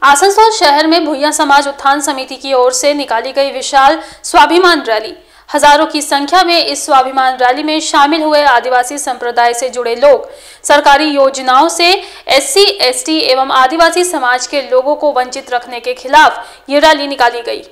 आसनसोल शहर में भुइयां समाज उत्थान समिति की ओर से निकाली गई विशाल स्वाभिमान रैली। हजारों की संख्या में इस स्वाभिमान रैली में शामिल हुए आदिवासी संप्रदाय से जुड़े लोग सरकारी योजनाओं से SC, ST एवं आदिवासी समाज के लोगों को वंचित रखने के खिलाफ ये रैली निकाली गई।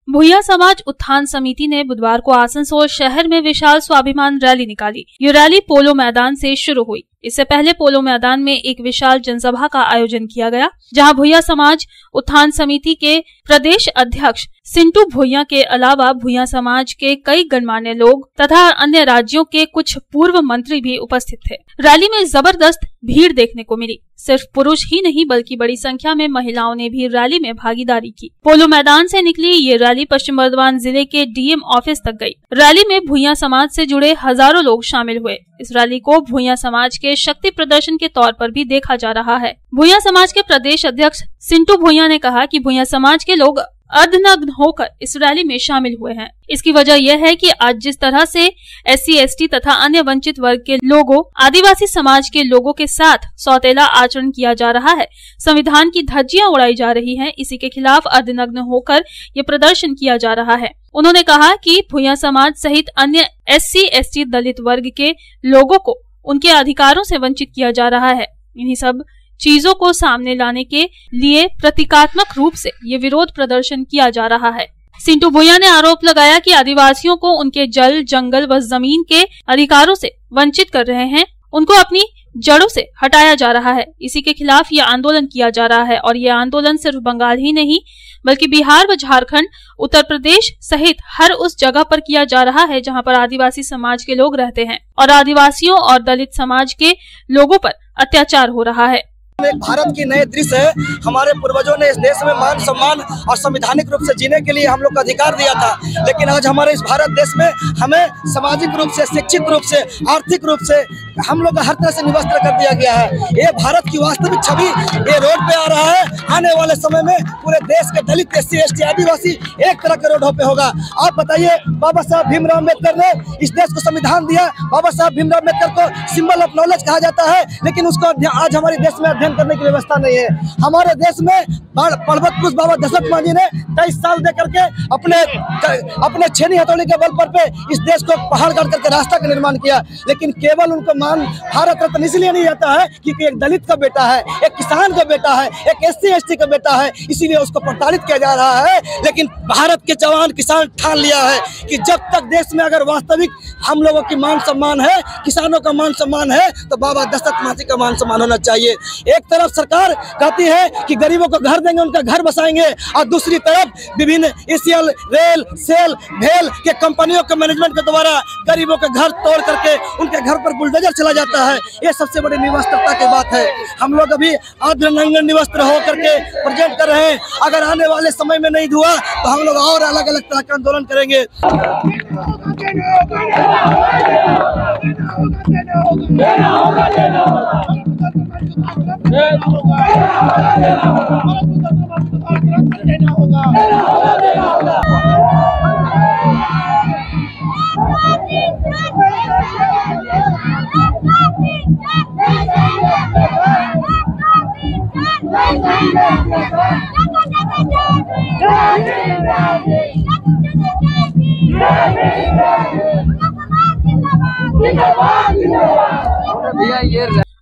भुइयां समाज उत्थान समिति ने बुधवार को आसनसोल शहर में विशाल स्वाभिमान रैली निकाली। ये रैली पोलो मैदान से शुरू हुई। इससे पहले पोलो मैदान में एक विशाल जनसभा का आयोजन किया गया, जहां भुइयां समाज उत्थान समिति के प्रदेश अध्यक्ष सिंटू भुइयां के अलावा भुइयां समाज के कई गणमान्य लोग तथा अन्य राज्यों के कुछ पूर्व मंत्री भी उपस्थित थे। रैली में जबरदस्त भीड़ देखने को मिली। सिर्फ पुरुष ही नहीं बल्कि बड़ी संख्या में महिलाओं ने भी रैली में भागीदारी की। पोलो मैदान से निकली ये रैली पश्चिम बर्धमान जिले के DM ऑफिस तक गई। रैली में भुइयां समाज से जुड़े हजारों लोग शामिल हुए। इस रैली को भुइयां समाज के शक्ति प्रदर्शन के तौर पर भी देखा जा रहा है। भुइयां समाज के प्रदेश अध्यक्ष सिंटू भुइयां ने कहा कि भुइयां समाज के लोग अर्धनग्न होकर इस रैली में शामिल हुए हैं। इसकी वजह यह है कि आज जिस तरह से SC, ST तथा अन्य वंचित वर्ग के लोगों, आदिवासी समाज के लोगों के साथ सौतेला आचरण किया जा रहा है, संविधान की धज्जियां उड़ाई जा रही हैं, इसी के खिलाफ अर्धनग्न होकर ये प्रदर्शन किया जा रहा है। उन्होंने कहा कि भुइयां समाज सहित अन्य SC, ST दलित वर्ग के लोगों को उनके अधिकारों से वंचित किया जा रहा है। इन्हीं सब चीजों को सामने लाने के लिए प्रतीकात्मक रूप से ये विरोध प्रदर्शन किया जा रहा है। सिंटू भुइयां ने आरोप लगाया कि आदिवासियों को उनके जल, जंगल व जमीन के अधिकारों से वंचित कर रहे हैं, उनको अपनी जड़ों से हटाया जा रहा है। इसी के खिलाफ ये आंदोलन किया जा रहा है और ये आंदोलन सिर्फ बंगाल ही नहीं बल्कि बिहार व झारखंड, उत्तर प्रदेश सहित हर उस जगह पर किया जा रहा है जहां पर आदिवासी समाज के लोग रहते हैं और आदिवासियों और दलित समाज के लोगों पर अत्याचार हो रहा है। एक भारत की नए दृश्य है। हमारे पूर्वजों ने इस देश में मान सम्मान और संवैधानिक रूप से जीने के लिए हम लोग को अधिकार दिया था, लेकिन आज हमारे इस भारत देश में हमें सामाजिक रूप से, शिक्षित रूप से, आर्थिक रूप से हम लोग हर तरह से निवस्त्र कर दिया गया है। ये भारत की वास्तविक छवि ये रोड पे आ रहा है। आने वाले समय में पूरे देश के दलित, SC, ST आदिवासी एक तरह के रोडों पे होगा। आप बताइए, बाबा साहब भीमराव अम्बेडकर ने इस देश को संविधान दिया। बाबा साहब भीमराव अम्बेडकर को सिंबल ऑफ नॉलेज कहा जाता है, लेकिन उसको आज हमारे देश में अध्ययन करने की व्यवस्था नहीं है। हमारे देश में पर्वत पुरुष बाबा दशरथ मांझी ने 23 साल दे करके अपने छेनी हथौड़ी के बल पर पे इस देश को पहाड़ काट करके रास्ता का निर्माण किया, लेकिन केवल उनको मान भारत रत्न इसलिए नहीं जाता है क्योंकि एक दलित का बेटा है, एक किसान का बेटा है, एक SC, ST का बेटा है, इसीलिए उसको प्रताड़ित किया जा रहा है। लेकिन भारत के जवान किसान ठान लिया है कि जब तक देश में अगर वास्तविक हम लोगों की मान सम्मान है, किसानों का मान सम्मान है, तो बाबा दशरथ मांझी का मान सम्मान होना चाहिए। एक तरफ सरकार कहती है कि गरीबों को घर देंगे, उनका घर बसाएंगे, और दूसरी तरफ विभिन्न ECL, रेल, सेल, भेल के कंपनियों के मैनेजमेंट के द्वारा गरीबों के घर तोड़ करके उनके घर पर बुलडोजर चला जाता है। ये सबसे बड़ी निवस्त्रता की बात है। हम लोग अभी अर्धनग्न निवस्त्र हो करके प्रेजेंट कर रहे हैं। अगर आने वाले समय में नहीं हुआ तो हम लोग और अलग अलग तरह का आंदोलन करेंगे।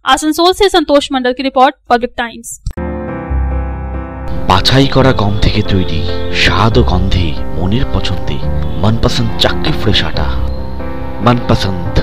आसनसोल से संतोष मंडल की रिपोर्ट, पब्लिक टाइम्स। বাছাই করা গম থেকে তৈরি স্বাদ ও গন্ধে মনের পছন্দে मनपसंद चाक्की फ्रेश आटा मनपसंद।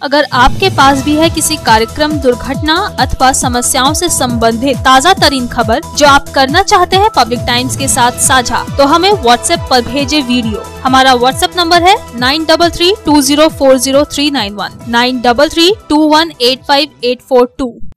अगर आपके पास भी है किसी कार्यक्रम, दुर्घटना अथवा समस्याओं से संबंधित ताज़ा तरीन खबर जो आप करना चाहते हैं पब्लिक टाइम्स के साथ साझा, तो हमें व्हाट्सएप पर भेजे वीडियो। हमारा व्हाट्सएप नंबर है 9332040391 9332185842।